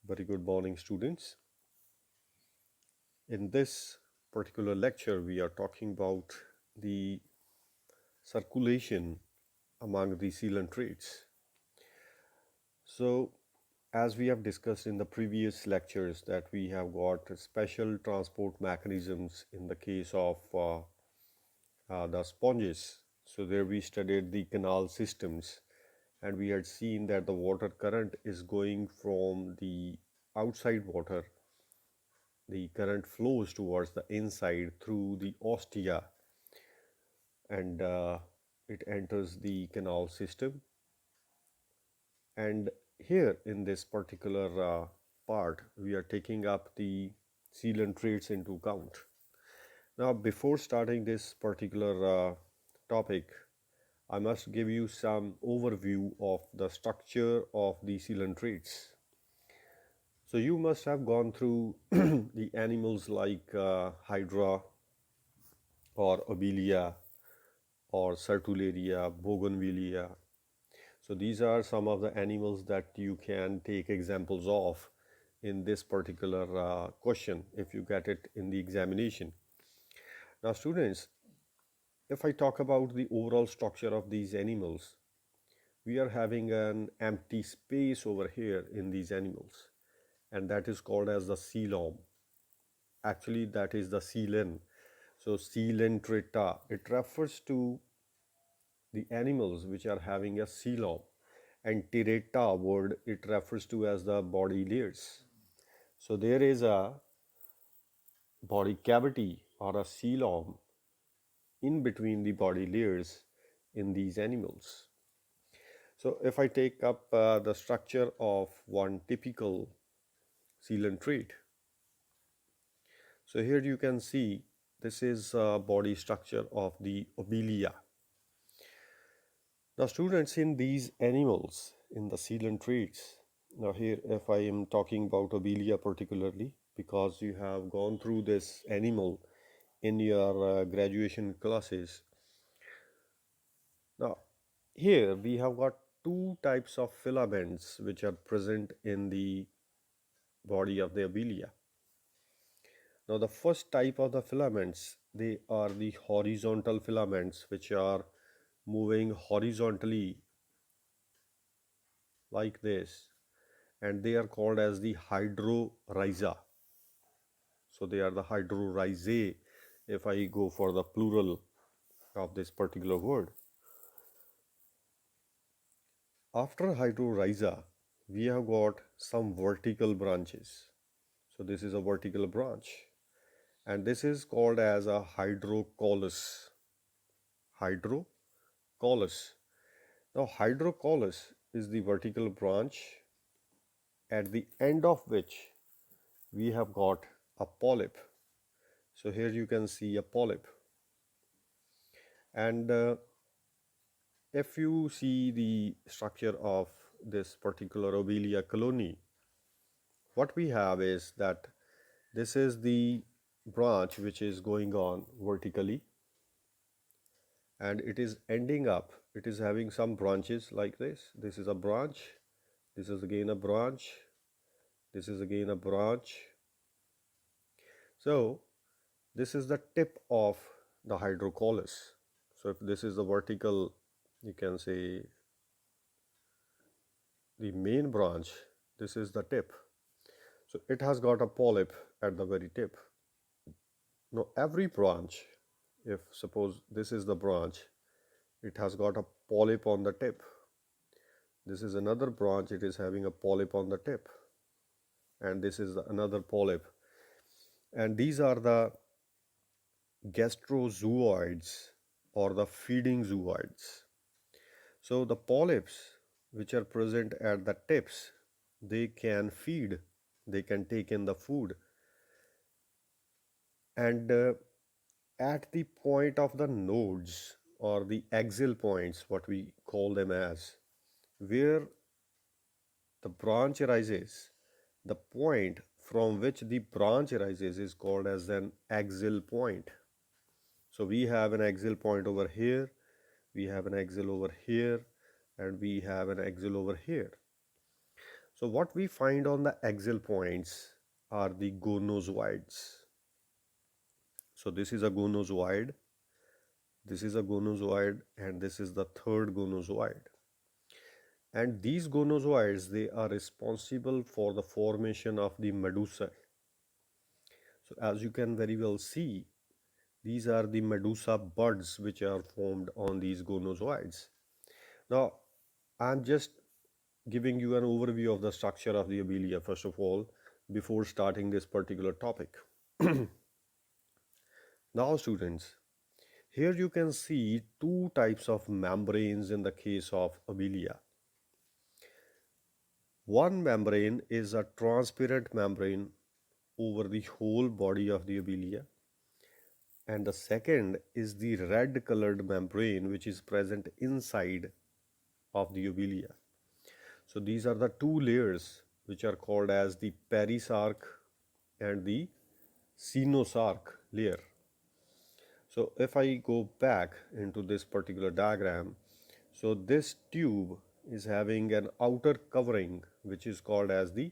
Very good morning, students. In this particular lecture, we are talking about the circulation among the coelenterates. So, as we have discussed in the previous lectures, that we have got special transport mechanisms in the case of the sponges. So, there we studied the canal systems, and we had seen that the water current is going from the outside water. The current flows towards the inside through the ostia, and it enters the canal system. And here in this particular part, we are taking up the coelenterates into account. Now, before starting this particular topic, I must give you some overview of the structure of the coelenterates. So you must have gone through the animals like Hydra or Obelia or Sertularia, Bougainvillea. So these are some of the animals that you can take examples of in this particular question if you get it in the examination. Now students, if I talk about the overall structure of these animals, we are having an empty space over here in these animals, and that is called as the coelom. Actually, that is the coelen. So coelenterata, it refers to the animals which are having a coelom, and terata word it refers to as the body layers. So there is a body cavity or a coelom in between the body layers in these animals. So if I take up the structure of one typical coelenterate, so here you can see this is body structure of the Obelia. Now students, in these animals, in the coelenterates, now here if I am talking about Obelia particularly, because you have gone through this animal in your graduation classes. Now here we have got two types of filaments which are present in the body of the Obelia. Now the first type of the filaments, they are the horizontal filaments which are moving horizontally like this, and they are called as the hydrorhiza. So they are the hydrorhizae if I go for the plural of this particular word. After hydrorhiza, we have got some vertical branches. So this is a vertical branch, and this is called as a hydrocallus. Hydrocallus. Now hydrocallus is the vertical branch at the end of which we have got a polyp. So here you can see a polyp, and if you see the structure of this particular Obelia colony, what we have is that this is the branch which is going on vertically, and it is ending up, it is having some branches like this. This is a branch, this is again a branch, this is again a branch. So this is the tip of the hydrocallus. So if this is the vertical, you can say the main branch, this is the tip. So it has got a polyp at the very tip. Now every branch, if suppose this is the branch, it has got a polyp on the tip. This is another branch, it is having a polyp on the tip, and this is another polyp. And these are the gastrozoids or the feeding zooids. So the polyps which are present at the tips, they can feed, they can take in the food, and at the point of the nodes or the axial points, what we call them as, where the branch arises, the point from which the branch arises is called as an axial point. So we have an axial point over here, we have an axial over here, and we have an axial over here. So what we find on the axial points are the gonozoids. So this is a gonozoid, this is a gonozoid, and this is the third gonozoid. And these gonozoids, they are responsible for the formation of the medusa. So as you can very well see, these are the medusa buds which are formed on these gonozoids. Now, I'm just giving you an overview of the structure of the abelia first of all before starting this particular topic. Now students, here you can see two types of membranes in the case of abelia. One membrane is a transparent membrane over the whole body of the abelia, and the second is the red colored membrane which is present inside of the abelia. So these are the two layers which are called as the perisarc and the coenosarc layer. So if I go back into this particular diagram, so this tube is having an outer covering which is called as the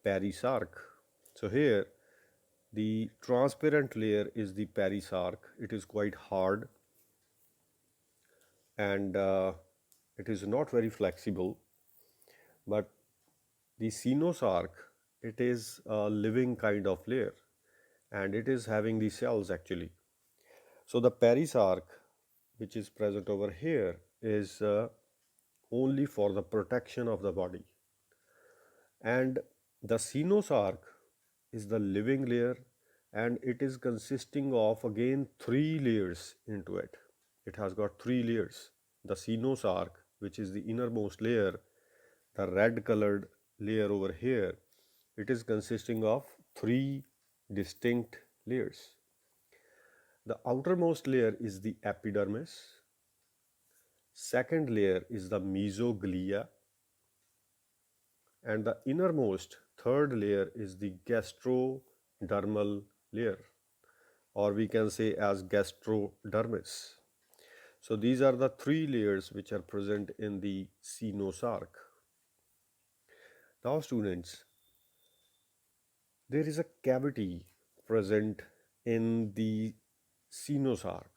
perisarc. So here the transparent layer is the perisarc. It is quite hard and it is not very flexible, but the coenosarc, it is a living kind of layer and it is having the cells actually. So the perisarc which is present over here is only for the protection of the body, and the coenosarc is the living layer and it is consisting of again three layers into it. It has got three layers. The coenosarc, which is the innermost layer, the red colored layer over here, it is consisting of three distinct layers. The outermost layer is the epidermis, second layer is the mesoglia, and the innermost third layer is the gastrodermal layer, or we can say as gastrodermis. So these are the three layers which are present in the coenosarc. Now students, there is a cavity present in the coenosarc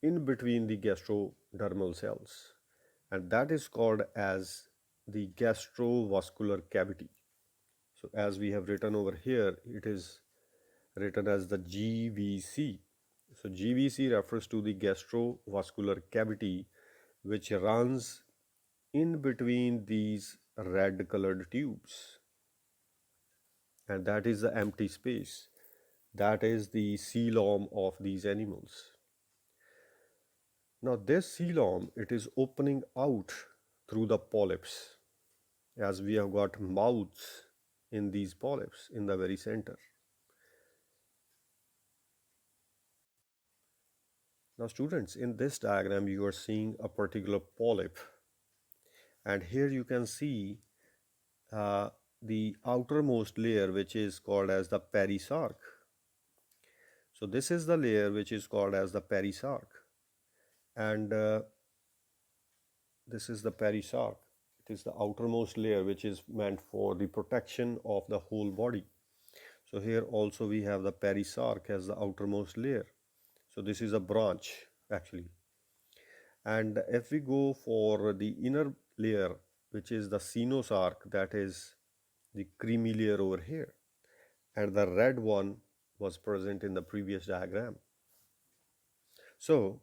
in between the gastrodermal cells, and that is called as the gastrovascular cavity. So as we have written over here, it is written as the GVC. So GVC refers to the gastrovascular cavity which runs in between these red colored tubes, and that is the empty space. That is the coelom of these animals. Now this coelom, it is opening out through the polyps, as we have got mouths in these polyps in the very center. Now students, in this diagram you are seeing a particular polyp, and here you can see the outermost layer which is called as the perisarc. So this is the layer which is called as the perisarc, and this is the perisarc. It is the outermost layer which is meant for the protection of the whole body. So here also we have the perisarc as the outermost layer. So this is a branch actually. And if we go for the inner layer, which is the coenosarc, that is the creamy layer over here, and the red one was present in the previous diagram. So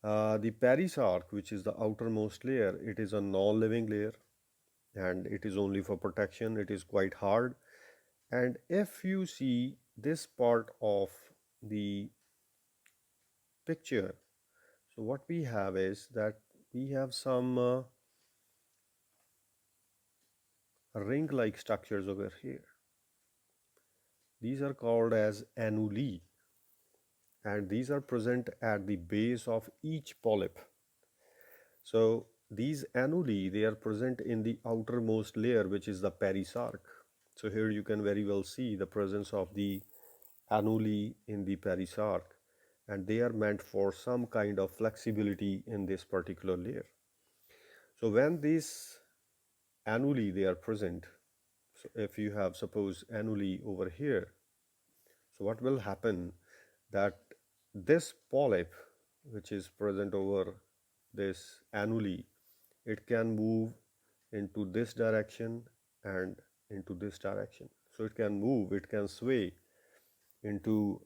the perisarc, which is the outermost layer, it is a non-living layer and it is only for protection. It is quite hard, and if you see this part of the picture, so what we have is that we have some ring-like structures over here. These are called as Anuli, and these are present at the base of each polyp. So these Anuli, they are present in the outermost layer, which is the perisarc. So here you can very well see the presence of the Anuli in the perisarc, and they are meant for some kind of flexibility in this particular layer. So when these annuli they are present. So if you have suppose annuli over here, so what will happen that this polyp which is present over this annuli, it can move into this direction and into this direction. So it can move, it can sway into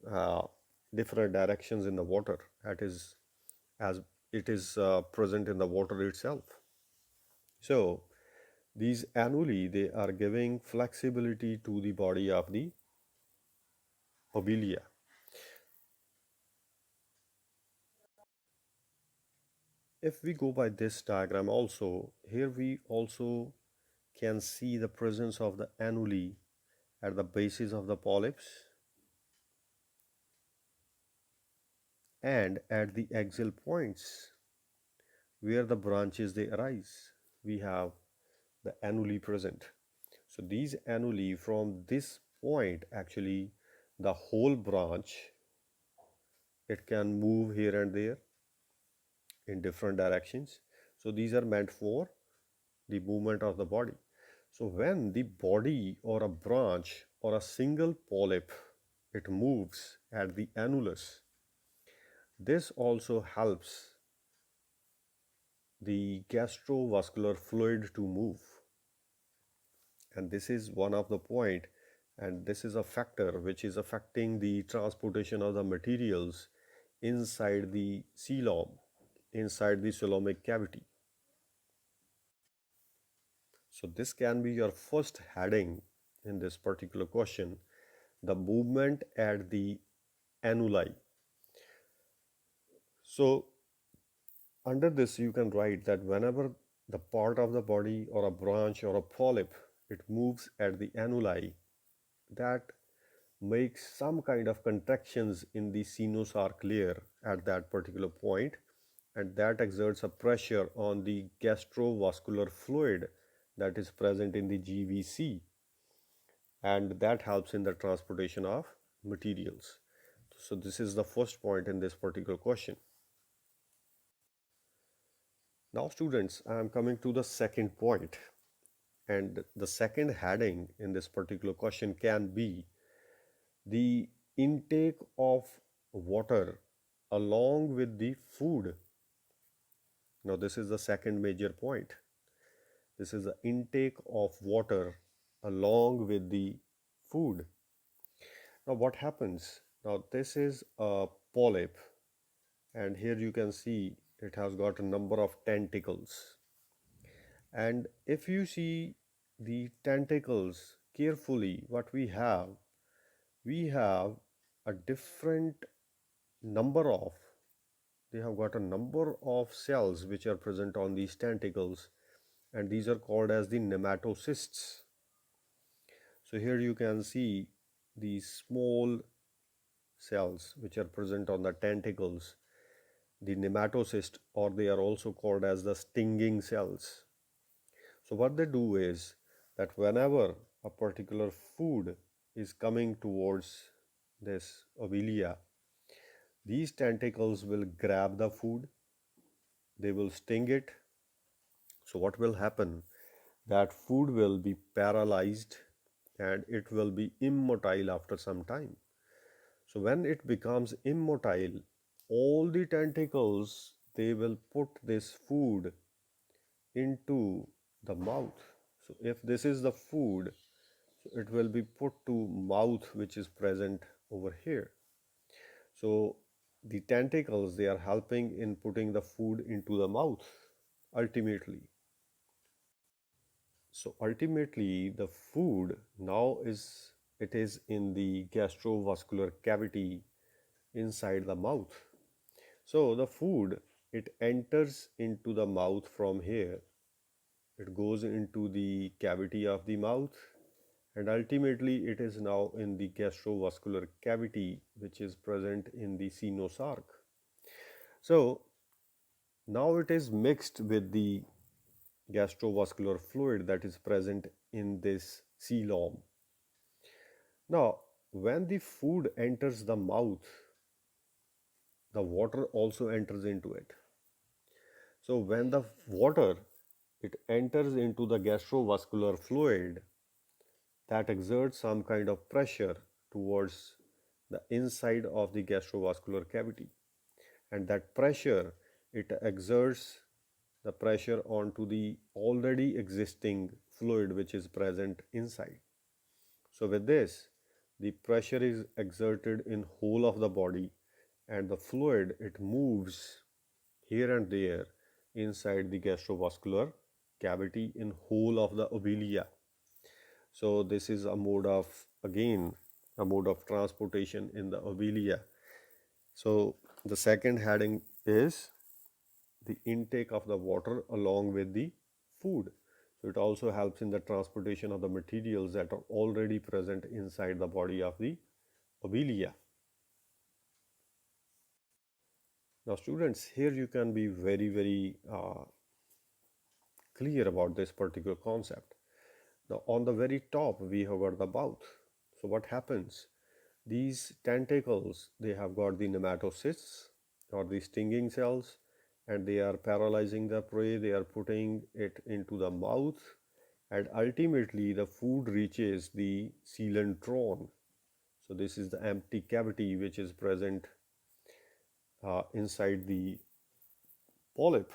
different directions in the water, that is as it is present in the water itself. So these annuli they are giving flexibility to the body of the obelia. If we go by this diagram also, here we also can see the presence of the annuli at the bases of the polyps and at the axial points where the branches they arise. We have the annuli present. So these annuli from this point, actually the whole branch, it can move here and there in different directions. So these are meant for the movement of the body. So when the body or a branch or a single polyp it moves at the annulus, this also helps the gastrovascular fluid to move. And this is one of the point, and this is a factor which is affecting the transportation of the materials inside the coelom, inside the coelomic cavity. So this can be your first heading in this particular question, the movement at the annuli. So under this you can write that whenever the part of the body or a branch or a polyp it moves at the annuli, that makes some kind of contractions in the sinus arc layer at that particular point, and that exerts a pressure on the gastrovascular fluid that is present in the GVC, and that helps in the transportation of materials. So this is the first point in this particular question. Now students, I am coming to the second point, and the second heading in this particular question can be the intake of water along with the food. Now this is the second major point. This is the intake of water along with the food. Now what happens? Now this is a polyp, and here you can see it has got a number of tentacles. And if you see the tentacles carefully, what we have a different number of, they have got a number of cells which are present on these tentacles, and these are called as the nematocysts. So here you can see these small cells which are present on the tentacles, the nematocyst, or they are also called as the stinging cells. So what they do is that whenever a particular food is coming towards this obelia, these tentacles will grab the food, they will sting it. So what will happen? That food will be paralyzed and it will be immotile after some time. So when it becomes immotile, all the tentacles they will put this food into the mouth. So if this is the food, so it will be put to mouth which is present over here. So the tentacles they are helping in putting the food into the mouth ultimately. So ultimately the food now is in the gastrovascular cavity inside the mouth. So the food it enters into the mouth from here, it goes into the cavity of the mouth, and ultimately it is now in the gastrovascular cavity which is present in the sinus arc. So now it is mixed with the gastrovascular fluid that is present in this coelom. Now when the food enters the mouth, the water also enters into it. So when the water it enters into the gastrovascular fluid that exerts some kind of pressure towards the inside of the gastrovascular cavity, and that pressure, it exerts the pressure onto the already existing fluid which is present inside. So with this, the pressure is exerted in whole of the body, and the fluid, it moves here and there inside the gastrovascular cavity in whole of the obelia. So this is a mode of, again, a mode of transportation in the obelia. So the second heading is the intake of the water along with the food. So it also helps in the transportation of the materials that are already present inside the body of the obelia. Now students, here you can be very clear about this particular concept. Now on the very top we have got the mouth. So what happens? These tentacles, they have got the nematocysts or the stinging cells, and they are paralyzing the prey, they are putting it into the mouth, and ultimately the food reaches the coelentron. So this is the empty cavity which is present inside the polyp.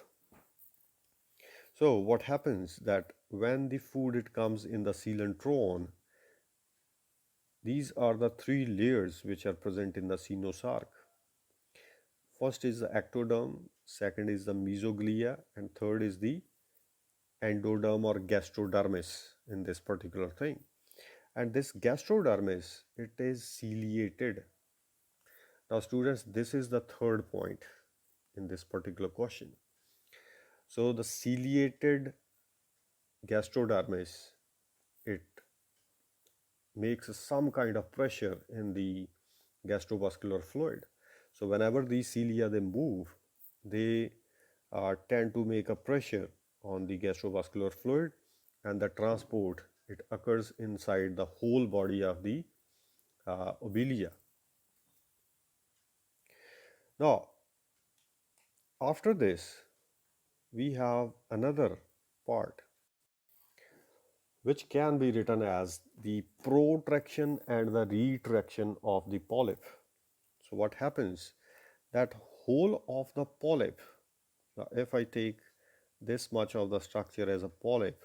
So what happens that when the food it comes in the coelentron, these are the three layers which are present in the coenocerc. First is the ectoderm, second is the mesoglia, and third is the endoderm or gastrodermis in this particular thing. And this gastrodermis, it is ciliated. Now students, this is the third point in this particular question. So the ciliated gastrodermis, it makes some kind of pressure in the gastrovascular fluid. So whenever these cilia they move, they tend to make a pressure on the gastrovascular fluid, and the transport, it occurs inside the whole body of the obelia. Now after this we have another part which can be written as the protraction and the retraction of the polyp. So what happens that whole of the polyp, if I take this much of the structure as a polyp,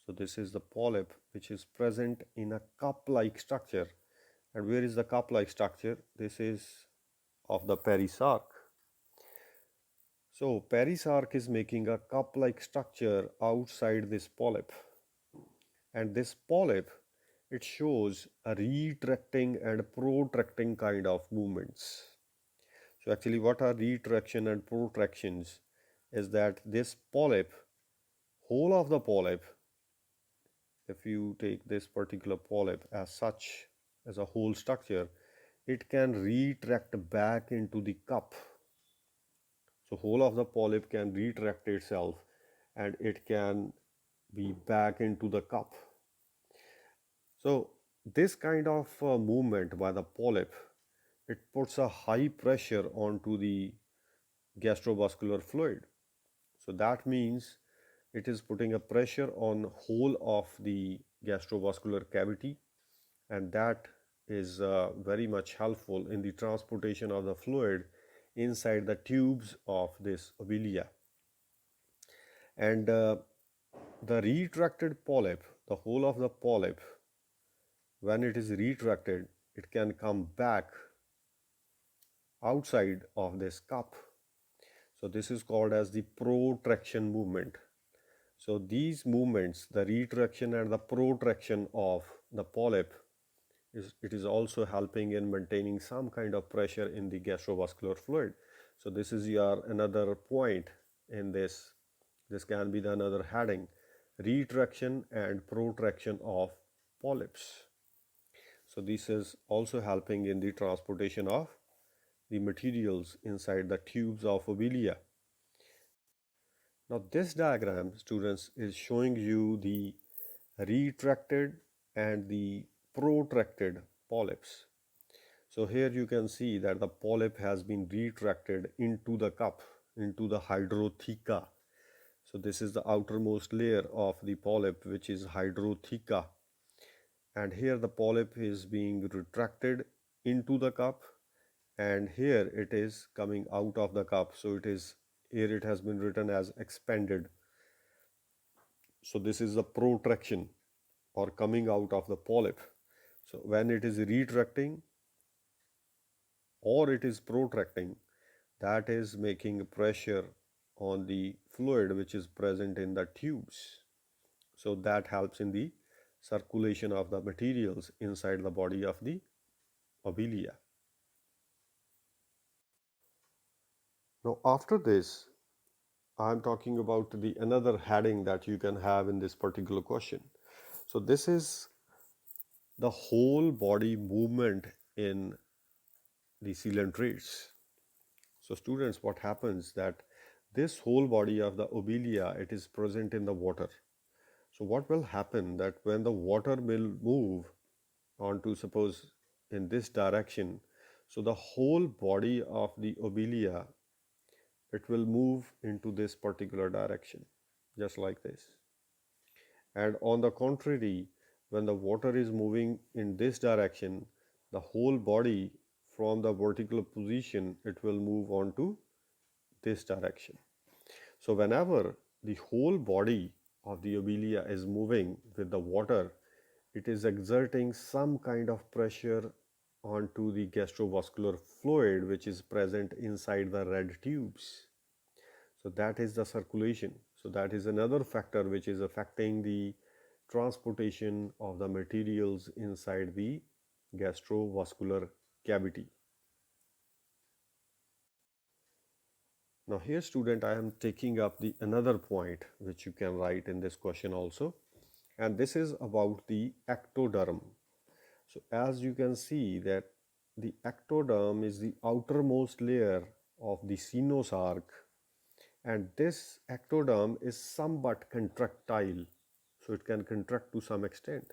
so this is the polyp which is present in a cup-like structure. And where is the cup-like structure? This is of the perisarc. So perisarc is making a cup-like structure outside this polyp, and this polyp, it shows a retracting and protracting kind of movements. So actually what are retraction and protractions is that this polyp, whole of the polyp, if you take this particular polyp as such, as a whole structure, it can retract back into the cup. So whole of the polyp can retract itself and it can be back into the cup. So this kind of movement by the polyp, it puts a high pressure onto the gastrovascular fluid. So that means it is putting a pressure on whole of the gastrovascular cavity, and that is very much helpful in the transportation of the fluid inside the tubes of this obelia. And the retracted polyp, the whole of the polyp, when it is retracted, it can come back outside of this cup. So this is called as the protraction movement. So these movements, the retraction and the protraction of the polyp, it is also helping in maintaining some kind of pressure in the gastrovascular fluid. So this is your another point in this. This can be the another heading, retraction and protraction of polyps. So this is also helping in the transportation of the materials inside the tubes of obelia. Now this diagram, students, is showing you the retracted and the protracted polyps. So here you can see that the polyp has been retracted into the cup. into the hydrotheca. So this is the outermost layer of the polyp, which is hydrotheca. And here the polyp is being retracted into the cup, and here it is coming out of the cup. So here it has been written as expanded. So this is the protraction or coming out of the polyp. So when it is retracting or it is protracting, that is making pressure on the fluid which is present in the tubes. So that helps in the circulation of the materials inside the body of the obelia. Now after this, I'm talking about the another heading that you can have in this particular question. So this is the whole body movement in the coelenterates. So students, what happens that this whole body of the obelia, it is present in the water. So what will happen that when the water will move on to, suppose, in this direction, so the whole body of the obelia, it will move into this particular direction, just like this. And on the contrary, when the water is moving in this direction, the whole body from the vertical position, it will move on to this direction. So whenever the whole body of the obelia is moving with the water, it is exerting some kind of pressure onto the gastrovascular fluid which is present inside the red tubes. So that is the circulation. So that is another factor which is affecting the transportation of the materials inside the gastrovascular cavity. Now here student, I am taking up the another point which you can write in this question also, and this is about the ectoderm. So as you can see that the ectoderm is the outermost layer of the senos arc, and this ectoderm is somewhat contractile, so it can contract to some extent.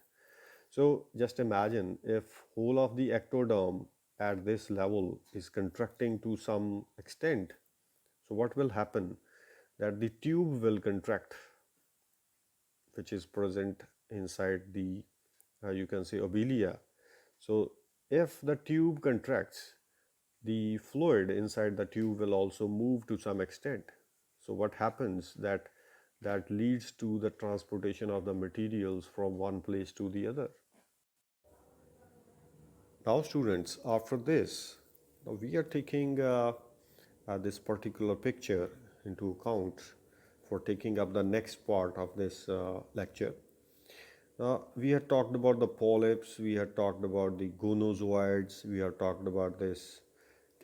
So just imagine if whole of the ectoderm at this level is contracting to some extent, so what will happen that the tube will contract, which is present inside the you can say obelia. So if the tube contracts, the fluid inside the tube will also move to some extent. So what happens that leads to the transportation of the materials from one place to the other. Now students, after this, now we are taking this particular picture into account for taking up the next part of this lecture. We had talked about the polyps, we had talked about the gonozoids, we had talked about this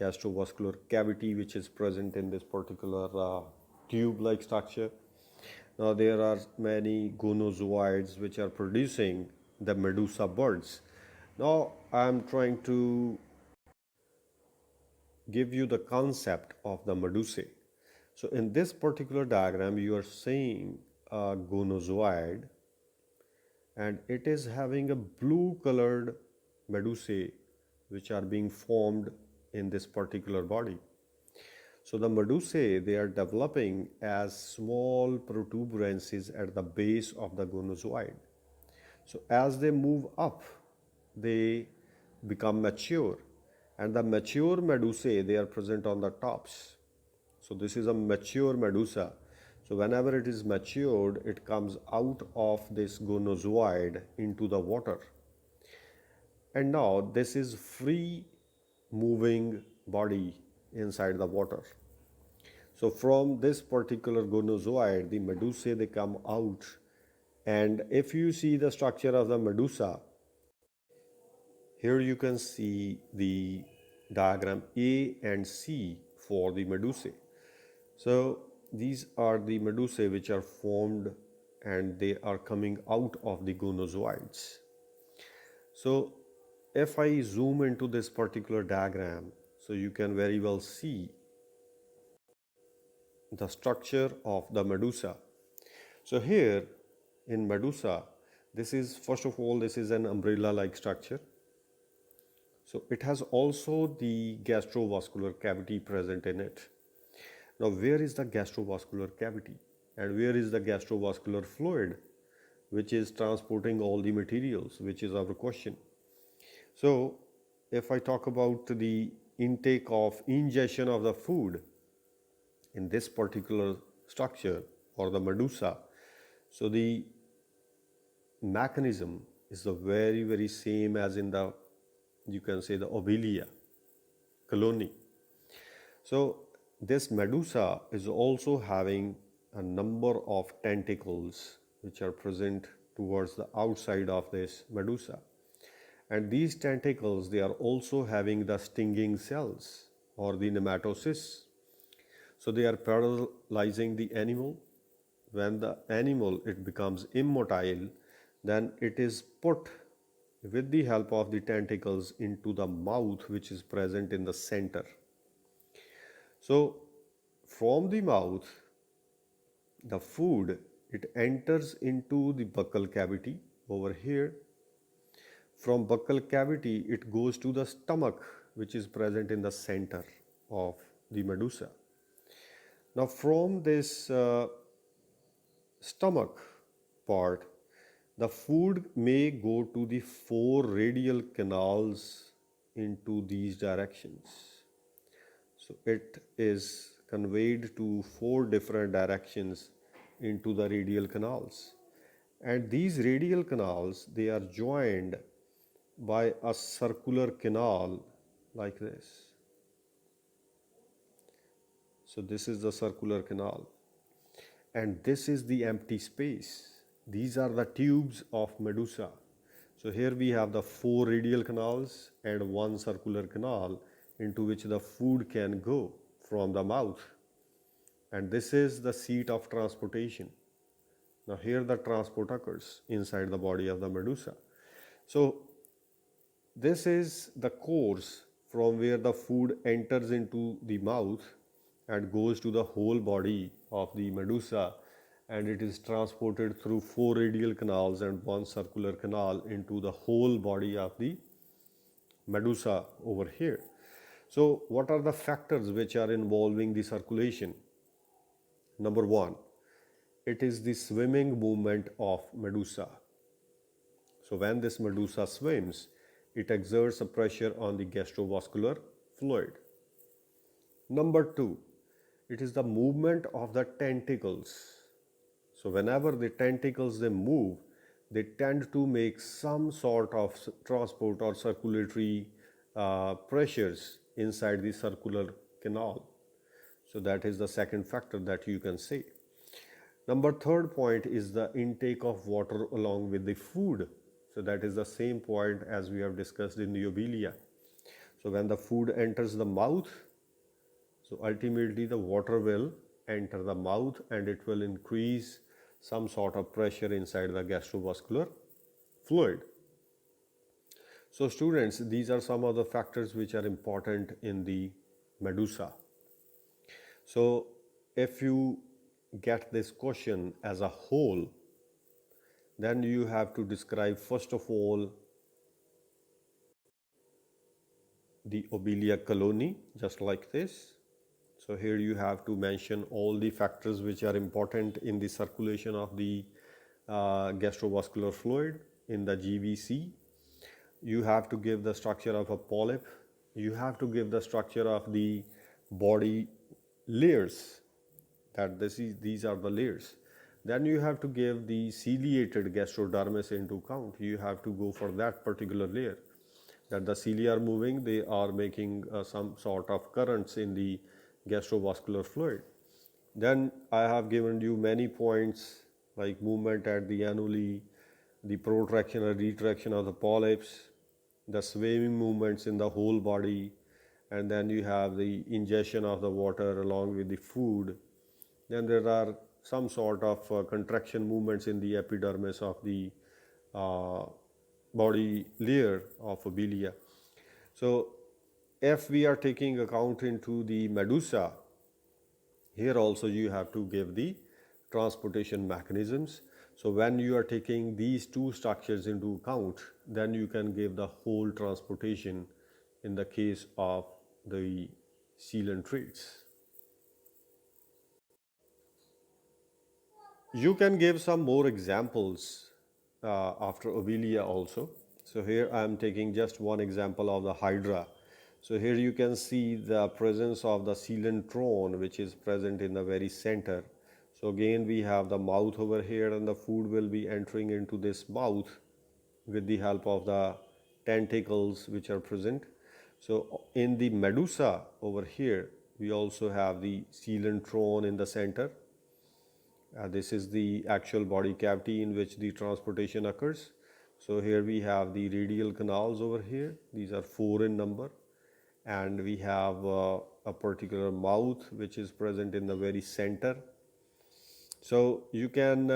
gastrovascular cavity which is present in this particular tube-like structure. Now there are many gonozoids which are producing the Medusa birds. Now I am trying to give you the concept of the Medusae. So in this particular diagram you are seeing a gonozoid, and it is having a blue colored medusae which are being formed in this particular body. So the medusae, they are developing as small protuberances at the base of the gonozoid. So as they move up, they become mature, and the mature medusae, they are present on the tops. So this is a mature medusa. So whenever it is matured, it comes out of this gonozoid into the water. And now this is free moving body inside the water. So from this particular gonozoid, the medusae, they come out. And if you see the structure of the medusa, here you can see the diagram A and C for the medusae. So these are the medusae which are formed and they are coming out of the gonozoids. So if I zoom into this particular diagram, so you can very well see the structure of the medusa. So here in medusa, this is, first of all, this is an umbrella-like structure. So it has also the gastrovascular cavity present in it. Now, where is the gastrovascular cavity and where is the gastrovascular fluid which is transporting all the materials, which is our question. So, if I talk about the intake of ingestion of the food in this particular structure or the medusa, so the mechanism is the very same as in the, you can say, the obelia colony. So this medusa is also having a number of tentacles which are present towards the outside of this medusa, and these tentacles, they are also having the stinging cells or the nematocysts. So they are paralyzing the animal. When the animal it becomes immotile, then it is put with the help of the tentacles into the mouth, which is present in the center. So from the mouth, the food it enters into the buccal cavity over here. From buccal cavity it goes to the stomach, which is present in the center of the medusa. Now from this stomach part, the food may go to the 4 radial canals into these directions. So it is conveyed to 4 different directions into the radial canals. And these radial canals, they are joined by a circular canal like this. So this is the circular canal. And this is the empty space. These are the tubes of medusa. So here we have the 4 radial canals and 1 circular canal into which the food can go from the mouth. And this is the seat of transportation. Now here the transport occurs inside the body of the medusa. So this is the course from where the food enters into the mouth and goes to the whole body of the medusa, and it is transported through 4 radial canals and 1 circular canal into the whole body of the medusa over here. So what are the factors which are involving the circulation? Number 1, it is the swimming movement of medusa. So when this medusa swims, it exerts a pressure on the gastrovascular fluid. Number 2, it is the movement of the tentacles. So whenever the tentacles they move, they tend to make some sort of transport or circulatory pressures inside the circular canal. So that is the second factor that you can say. Number 3rd point is the intake of water along with the food. So that is the same point as we have discussed in the obelia. So when the food enters the mouth, so ultimately the water will enter the mouth and it will increase some sort of pressure inside the gastrovascular fluid. So students, these are some of the factors which are important in the medusa. So if you get this question as a whole, then you have to describe first of all the obelia colony, just like this. So here you have to mention all the factors which are important in the circulation of the gastrovascular fluid in the GVC. You have to give the structure of a polyp. You have to give the structure of the body layers, that these are the layers. Then you have to give the ciliated gastrodermis into count. You have to go for that particular layer, that the cilia are moving, they are making some sort of currents in the gastrovascular fluid. Then I have given you many points like movement at the anuli, the protraction or retraction of the polyps, the swimming movements in the whole body, and then you have the ingestion of the water along with the food. Then there are some sort of contraction movements in the epidermis of the body layer of obelia. So if we are taking account into the medusa, here also you have to give the transportation mechanisms. So when you are taking these 2 structures into account, then you can give the whole transportation in the case of the coelenterates. You can give some more examples after Obelia also. So here I am taking just one example of the Hydra. So here you can see the presence of the coelentron, which is present in the very center. So again we have the mouth over here, and the food will be entering into this mouth with the help of the tentacles which are present. So in the Medusa over here, we also have the coelentron in the center. This is the actual body cavity in which the transportation occurs. So here we have the radial canals over here. These are 4 in number. And we have a particular mouth which is present in the very center. So you can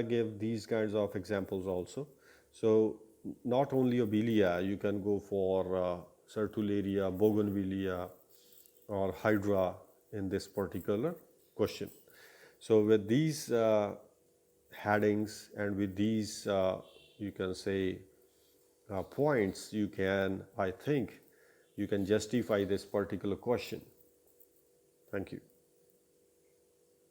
give these kinds of examples also. So not only Obelia, you can go for Sertularia, Bougainvillea, or Hydra in this particular question. So with these headings and with these, you can say, points, you can, I think, you can justify this particular question. Thank you.